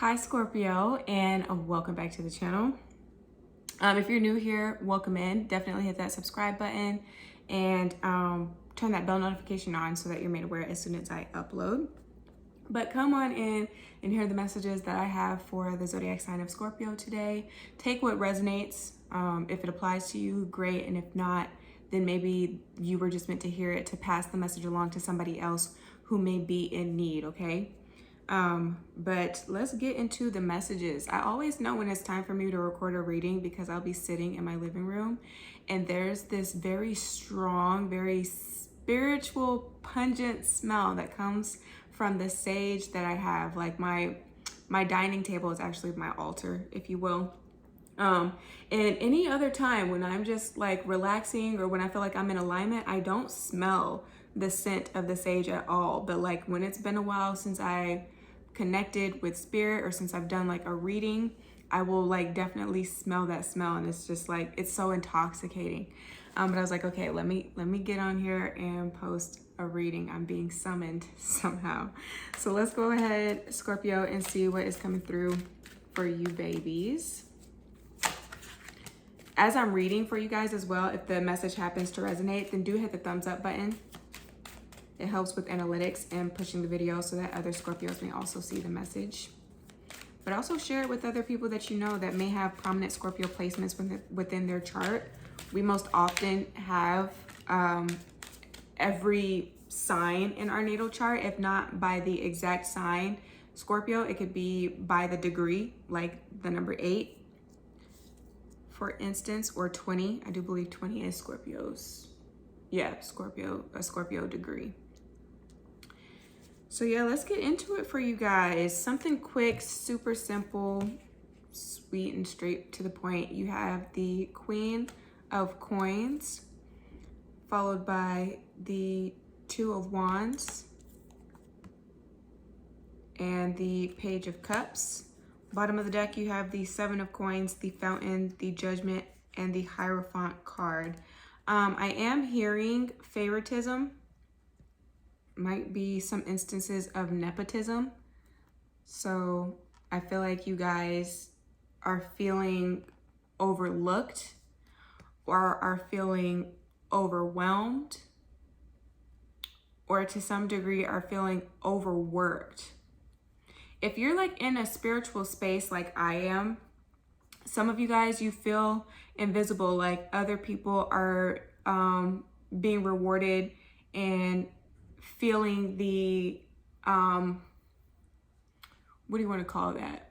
Hi Scorpio, and welcome back to the channel. If you're new here, welcome in. Definitely hit that subscribe button and turn that bell notification on so that you're made aware as soon as I upload. But come on in and hear the messages that I have for the zodiac sign of Scorpio today. Take what resonates. If it applies to you, great. And if not, then maybe you were just meant to hear it to pass the message along to somebody else who may be in need, okay? But let's get into the messages. I always know when it's time for me to record a reading because I'll be sitting in my living room and there's this very strong, very spiritual, pungent smell that comes from the sage that I have. Like my dining table is actually my altar, if you will. And any other time when I'm just like relaxing or when I feel like I'm in alignment, I don't smell the scent of the sage at all. But like when it's been a while since I connected with spirit or since I've done like a reading, I will like definitely smell that smell, and it's just like it's so intoxicating. But I was like, okay, let me get on here and post a reading. I'm being summoned somehow. So let's go ahead, Scorpio, and see what is coming through for you babies. As I'm reading for you guys as well, if the message happens to resonate, then do hit the thumbs up button. It helps with analytics and pushing the video so that other Scorpios may also see the message. But also share it with other people that you know that may have prominent Scorpio placements within their chart. We most often have every sign in our natal chart, if not by the exact sign Scorpio, it could be by the degree, like the number 8, for instance, or 20. I do believe 20 is Scorpio's. Yeah, a Scorpio degree. So yeah, let's get into it for you guys. Something quick, super simple, sweet and straight to the point. You have the Queen of Coins, followed by the Two of Wands, and the Page of Cups. Bottom of the deck, you have the Seven of Coins, the Fountain, the Judgment, and the Hierophant card. I am hearing favoritism. Might be some instances of nepotism. So I feel like you guys are feeling overlooked or are feeling overwhelmed, or to some degree are feeling overworked. If you're like in a spiritual space like I am, some of you guys, you feel invisible, like other people are being rewarded and feeling the, what do you want to call that?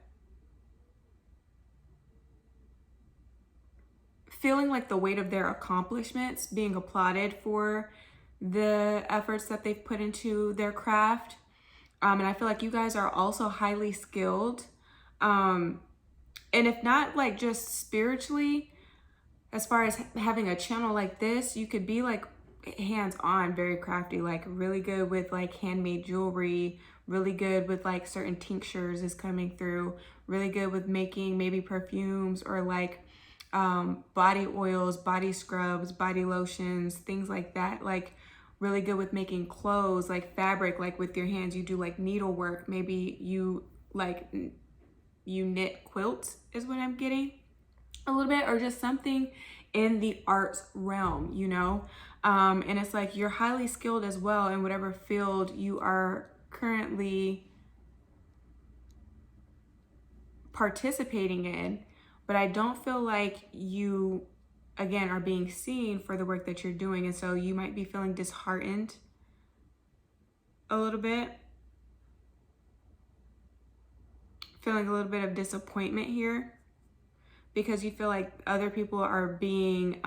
Feeling like the weight of their accomplishments, being applauded for the efforts that they've put into their craft. And I feel like you guys are also highly skilled. And if not like just spiritually, as far as having a channel like this, you could be like hands-on, very crafty, like really good with like handmade jewelry, really good with like certain tinctures is coming through, really good with making maybe perfumes or like body oils, body scrubs, body lotions, things like that. Like really good with making clothes, like fabric, like with your hands, you do like needlework. Maybe you knit quilts is what I'm getting a little bit, or just something in the arts realm, you know? And it's like you're highly skilled as well in whatever field you are currently participating in, but I don't feel like you, again, are being seen for the work that you're doing. And so you might be feeling disheartened a little bit, feeling a little bit of disappointment here because you feel like other people are being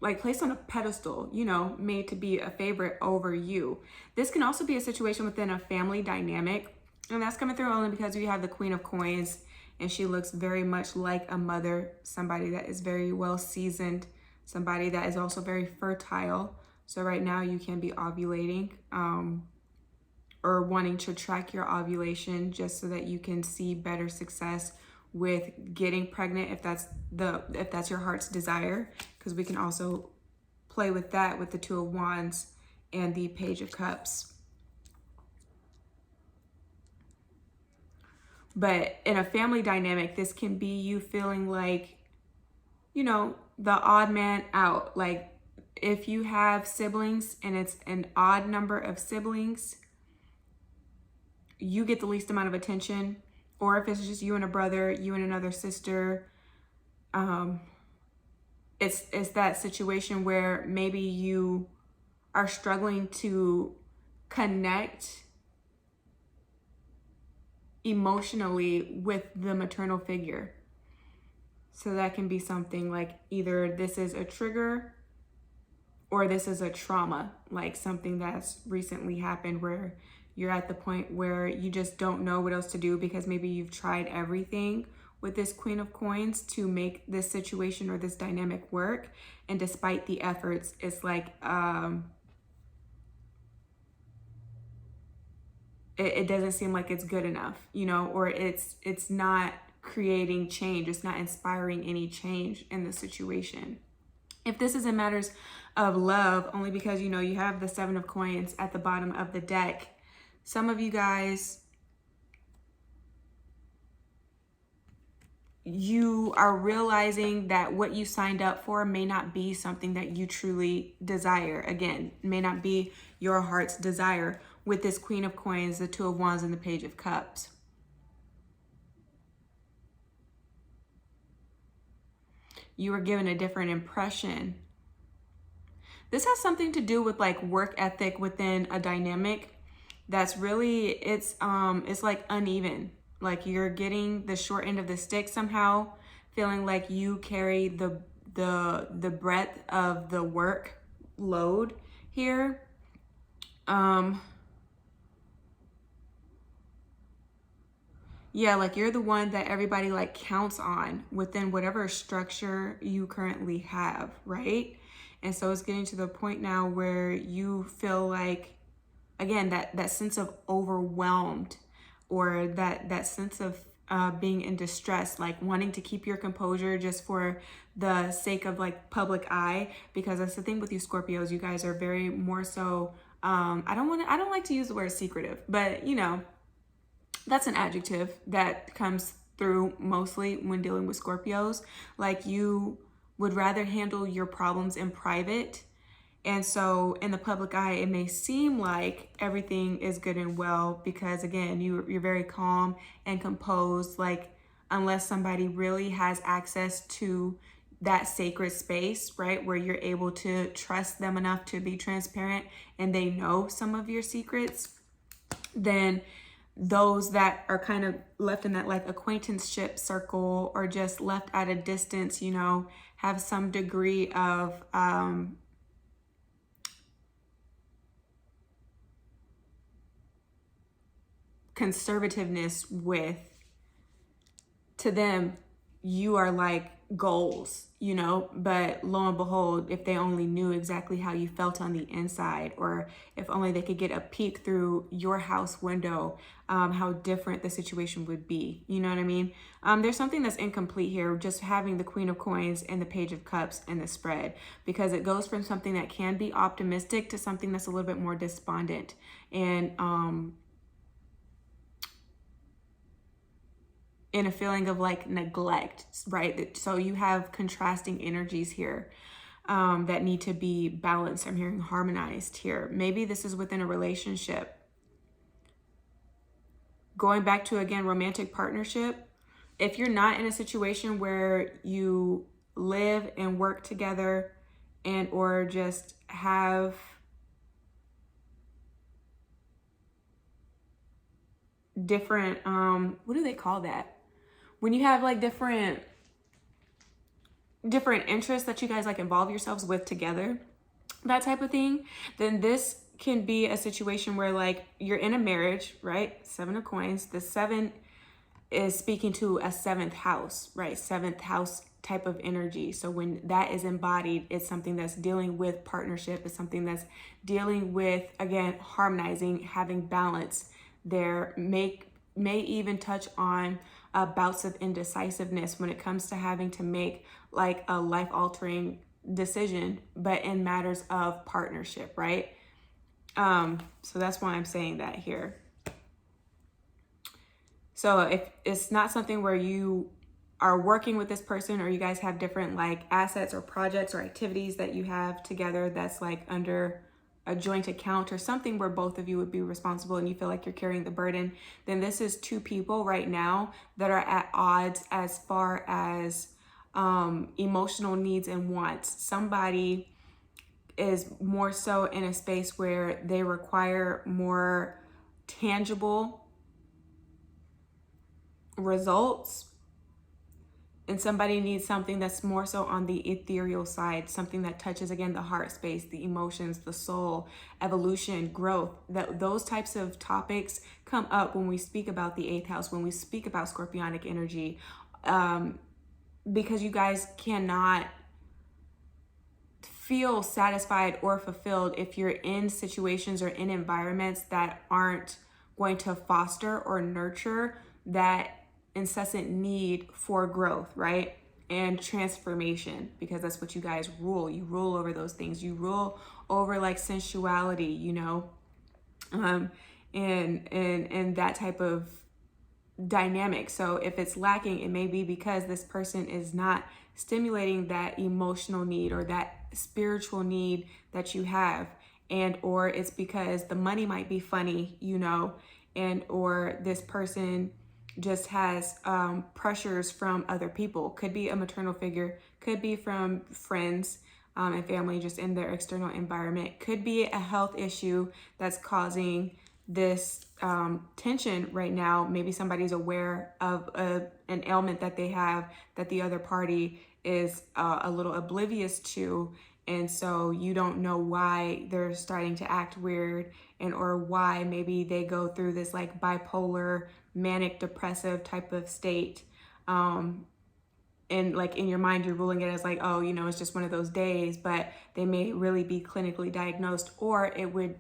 like placed on a pedestal, you know, made to be a favorite over you. This can also be a situation within a family dynamic, and that's coming through only because we have the Queen of Coins, and she looks very much like a mother, somebody that is very well seasoned, somebody that is also very fertile. So right now you can be ovulating or wanting to track your ovulation just so that you can see better success with getting pregnant if that's your heart's desire, because we can also play with that with the Two of Wands and the Page of Cups. But in a family dynamic, this can be you feeling like, you know, the odd man out. Like if you have siblings and it's an odd number of siblings, you get the least amount of attention. Or if it's just you and a brother, you and another sister, it's that situation where maybe you are struggling to connect emotionally with the maternal figure. So that can be something like either this is a trigger or this is a trauma, like something that's recently happened where you're at the point where you just don't know what else to do because maybe you've tried everything with this Queen of Coins to make this situation or this dynamic work. And despite the efforts, it's like, it doesn't seem like it's good enough, you know, or it's not creating change. It's not inspiring any change in the situation. If this is in matters of love, only because, you know, you have the Seven of Coins at the bottom of the deck, some of you guys, you are realizing that what you signed up for may not be something that you truly desire. Again, may not be your heart's desire with this Queen of Coins, the Two of Wands, and the Page of Cups. You were given a different impression. This has something to do with like work ethic within a dynamic that's really, it's like uneven. Like you're getting the short end of the stick somehow, feeling like you carry the breadth of the work load here. Yeah, like you're the one that everybody like counts on within whatever structure you currently have, right? And so it's getting to the point now where you feel like, again, that sense of overwhelmed, or that sense of being in distress, like wanting to keep your composure just for the sake of like public eye. Because that's the thing with you Scorpios, you guys are very more so, I don't like to use the word secretive, but you know, that's an adjective that comes through mostly when dealing with Scorpios. Like you would rather handle your problems in private. And so in the public eye, it may seem like everything is good and well because, again, you're very calm and composed. Like unless somebody really has access to that sacred space, right, where you're able to trust them enough to be transparent and they know some of your secrets, then those that are kind of left in that like acquaintanceship circle or just left at a distance, you know, have some degree of conservativeness with, to them, you are like goals, you know, but lo and behold, if they only knew exactly how you felt on the inside, or if only they could get a peek through your house window, how different the situation would be. You know what I mean? There's something that's incomplete here, just having the Queen of Coins and the Page of Cups in the spread, because it goes from something that can be optimistic to something that's a little bit more despondent. And, in a feeling of like neglect, right? So you have contrasting energies here that need to be balanced. I'm hearing harmonized here. Maybe this is within a relationship. Going back to, again, romantic partnership. If you're not in a situation where you live and work together and or just have different, what do they call that? When you have like different interests that you guys like involve yourselves with together, that type of thing, then this can be a situation where like you're in a marriage, right? Seven of Coins. The seven is speaking to a seventh house, right? Seventh house type of energy. So when that is embodied, it's something that's dealing with partnership. It's something that's dealing with, again, harmonizing, having balance there. May even touch on bouts of indecisiveness when it comes to having to make like a life-altering decision, but in matters of partnership, right? So that's why I'm saying that here. So if it's not something where you are working with this person, or you guys have different like assets or projects or activities that you have together that's like under a joint account or something where both of you would be responsible and you feel like you're carrying the burden, then this is two people right now that are at odds as far as emotional needs and wants. Somebody is more so in a space where they require more tangible results, and somebody needs something that's more so on the ethereal side, something that touches, again, the heart space, the emotions, the soul, evolution, growth. That those types of topics come up when we speak about the 8th house, when we speak about scorpionic energy, because you guys cannot feel satisfied or fulfilled if you're in situations or in environments that aren't going to foster or nurture that incessant need for growth, right? And transformation, because that's what you guys rule. You rule over those things. You rule over like sensuality, you know, and that type of dynamic. So if it's lacking, it may be because this person is not stimulating that emotional need or that spiritual need that you have, and or it's because the money might be funny, you know, and or this person just has pressures from other people. Could be a maternal figure, could be from friends and family just in their external environment, could be a health issue that's causing this tension right now. Maybe somebody's aware of an ailment that they have that the other party is a little oblivious to, and so you don't know why they're starting to act weird, and or why maybe they go through this like bipolar, manic depressive type of state, and like in your mind you're ruling it as like, oh, you know, it's just one of those days, but they may really be clinically diagnosed, or it would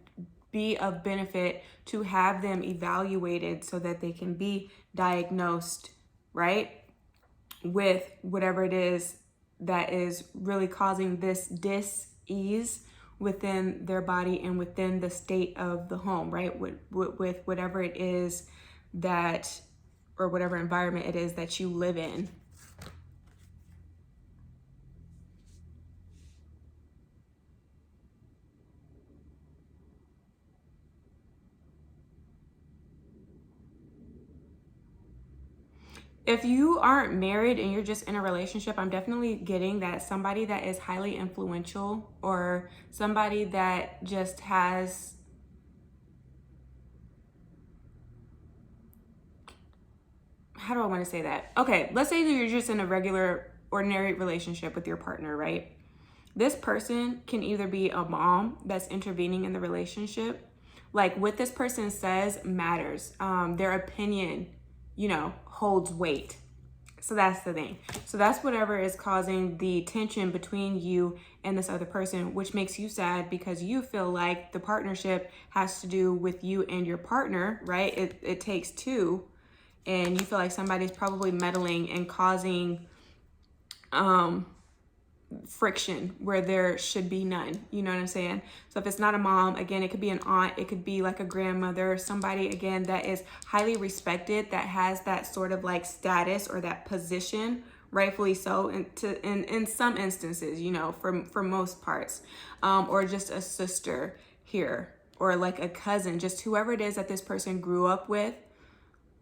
be of benefit to have them evaluated so that they can be diagnosed, right, with whatever it is that is really causing this dis-ease within their body and within the state of the home, right? With whatever it is that, or whatever environment it is that you live in. If you aren't married and you're just in a relationship, I'm definitely getting that somebody that is highly influential, or somebody that just has, how do I want to say that? Okay, let's say that you're just in a regular, ordinary relationship with your partner, right? This person can either be a mom that's intervening in the relationship. Like what this person says matters. Their opinion, you know, holds weight. So that's the thing. So that's whatever is causing the tension between you and this other person, which makes you sad because you feel like the partnership has to do with you and your partner, right? It takes two, and you feel like somebody's probably meddling and causing friction where there should be none. You know what I'm saying? So if it's not a mom, again, it could be an aunt, it could be like a grandmother, somebody again that is highly respected, that has that sort of like status or that position, rightfully so, in some instances, you know, for most parts, or just a sister here, or like a cousin, just whoever it is that this person grew up with,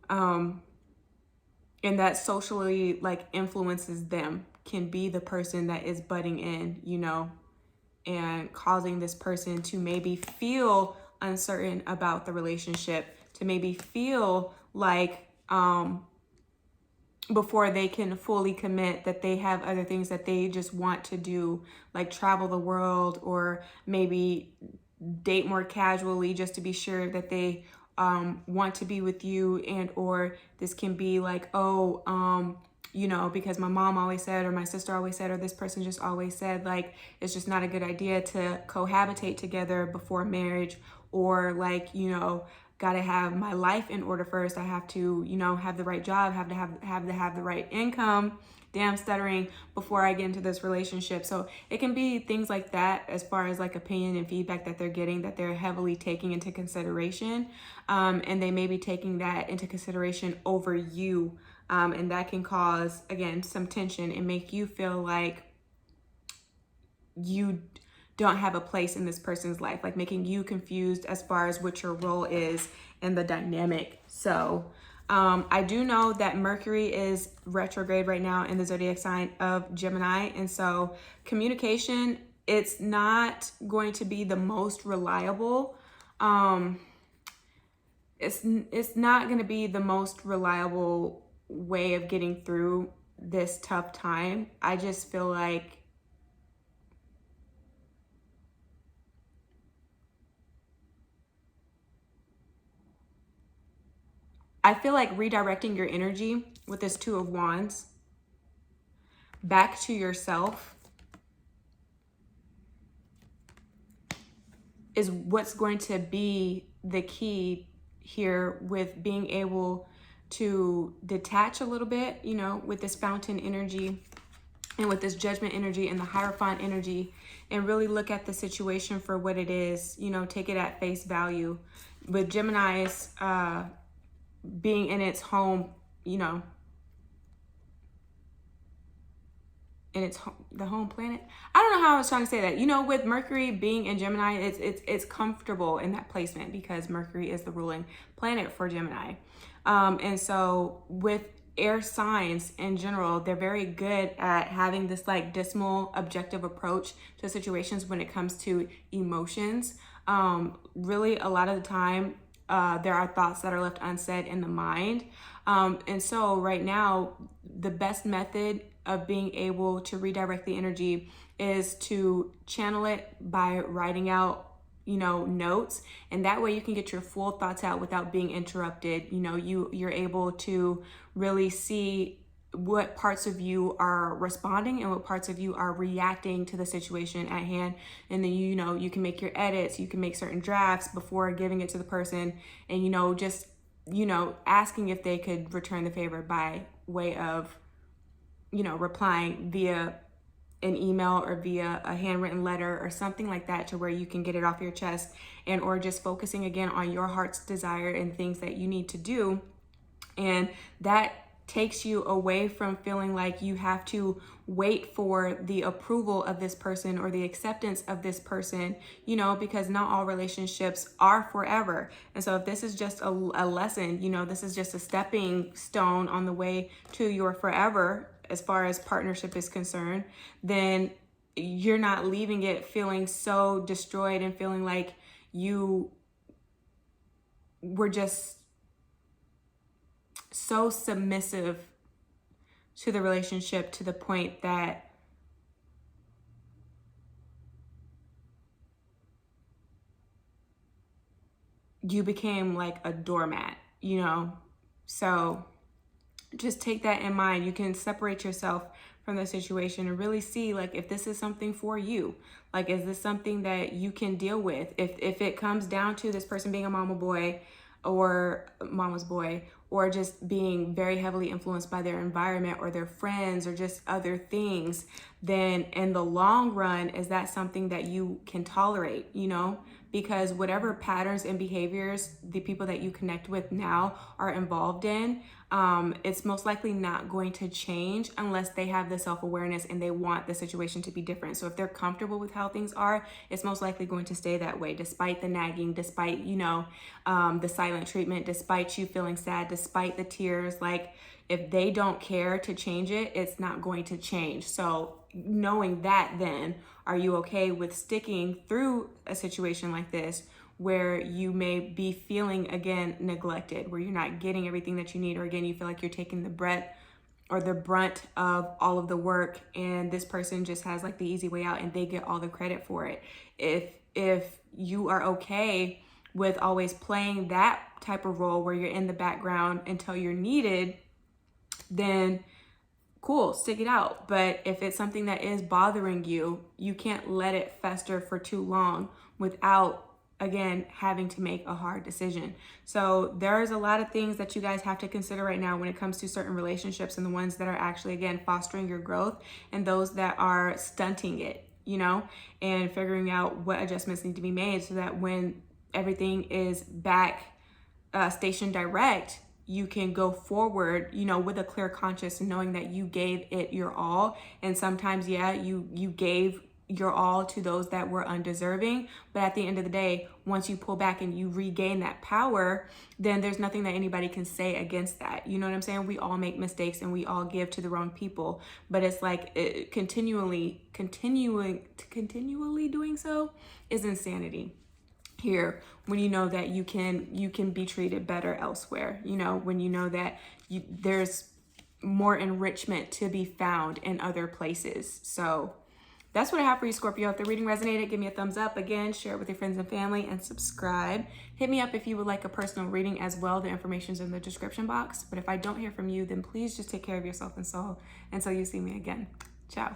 and that socially like influences them, can be the person that is butting in, you know, and causing this person to maybe feel uncertain about the relationship, to maybe feel like before they can fully commit that they have other things that they just want to do, like travel the world, or maybe date more casually just to be sure that they want to be with you, and or this can be like, oh, you know, because my mom always said, or my sister always said, or this person just always said, like, it's just not a good idea to cohabitate together before marriage, or like, you know, gotta have my life in order first. I have to, you know, have the right job, have to have the right income, damn, stuttering before I get into this relationship. So it can be things like that, as far as like opinion and feedback that they're getting, that they're heavily taking into consideration. And they may be taking that into consideration over you. And that can cause, again, some tension and make you feel like you don't have a place in this person's life, like making you confused as far as what your role is in the dynamic. So I do know that Mercury is retrograde right now in the zodiac sign of Gemini. And so communication, it's not going to be the most reliable. It's not going to be the most reliable way of getting through this tough time. I just feel like redirecting your energy with this Two of Wands back to yourself is what's going to be the key here, with being able to detach a little bit, you know, with this Fountain energy and with this Judgment energy and the Hierophant energy, and really look at the situation for what it is, you know, take it at face value. With Gemini's being in its home, you know, and it's the home planet. I don't know how I was trying to say that. You know, with Mercury being in Gemini, it's comfortable in that placement because Mercury is the ruling planet for Gemini. And so with air signs in general, they're very good at having this like dismal, objective approach to situations when it comes to emotions. Really, a lot of the time, there are thoughts that are left unsaid in the mind. And so right now, the best method of being able to redirect the energy is to channel it by writing out, you know, notes. And that way you can get your full thoughts out without being interrupted. You know, you're able to really see what parts of you are responding and what parts of you are reacting to the situation at hand. And then, you know, you can make your edits, you can make certain drafts before giving it to the person, and, you know, just, you know, asking if they could return the favor by way of, you know, replying via an email or via a handwritten letter or something like that, to where you can get it off your chest, and or just focusing again on your heart's desire and things that you need to do. And that takes you away from feeling like you have to wait for the approval of this person or the acceptance of this person, you know, because not all relationships are forever. And so if this is just a lesson, you know, this is just a stepping stone on the way to your forever as far as partnership is concerned, then you're not leaving it feeling so destroyed and feeling like you were just so submissive to the relationship to the point that you became like a doormat, you know? So just take that in mind. You can separate yourself from the situation and really see, like, if this is something for you. Like, is this something that you can deal with? If it comes down to this person being a mama boy or mama's boy, or just being very heavily influenced by their environment or their friends or just other things, then in the long run, is that something that you can tolerate, you know? Because whatever patterns and behaviors the people that you connect with now are involved in, it's most likely not going to change unless they have the self-awareness and they want the situation to be different. So if they're comfortable with how things are, it's most likely going to stay that way, despite the nagging, despite, you know, the silent treatment, despite you feeling sad, despite the tears. Like, if they don't care to change it, it's not going to change. So knowing that, then are you okay with sticking through a situation like this, where you may be feeling, again, neglected, where you're not getting everything that you need, or again, you feel like you're taking the brunt of all of the work, and this person just has like the easy way out and they get all the credit for it. If you are okay with always playing that type of role where you're in the background until you're needed, then cool, stick it out. But if it's something that is bothering you, you can't let it fester for too long without again, having to make a hard decision. So there's a lot of things that you guys have to consider right now when it comes to certain relationships, and the ones that are actually, again, fostering your growth, and those that are stunting it, you know, and figuring out what adjustments need to be made so that when everything is back station direct, you can go forward, you know, with a clear conscience and knowing that you gave it your all. And sometimes, yeah, you gave your all to those that were undeserving, but at the end of the day, once you pull back and you regain that power, then there's nothing that anybody can say against that. You know what I'm saying? We all make mistakes and we all give to the wrong people, but it's like continually doing so is insanity here, when you know that you can be treated better elsewhere, you know, when you know that there's more enrichment to be found in other places. So that's what I have for you, Scorpio. If the reading resonated, give me a thumbs up. Again, share it with your friends and family, and subscribe. Hit me up if you would like a personal reading as well. The information's in the description box. But if I don't hear from you, then please just take care of yourself and soul until you see me again. Ciao.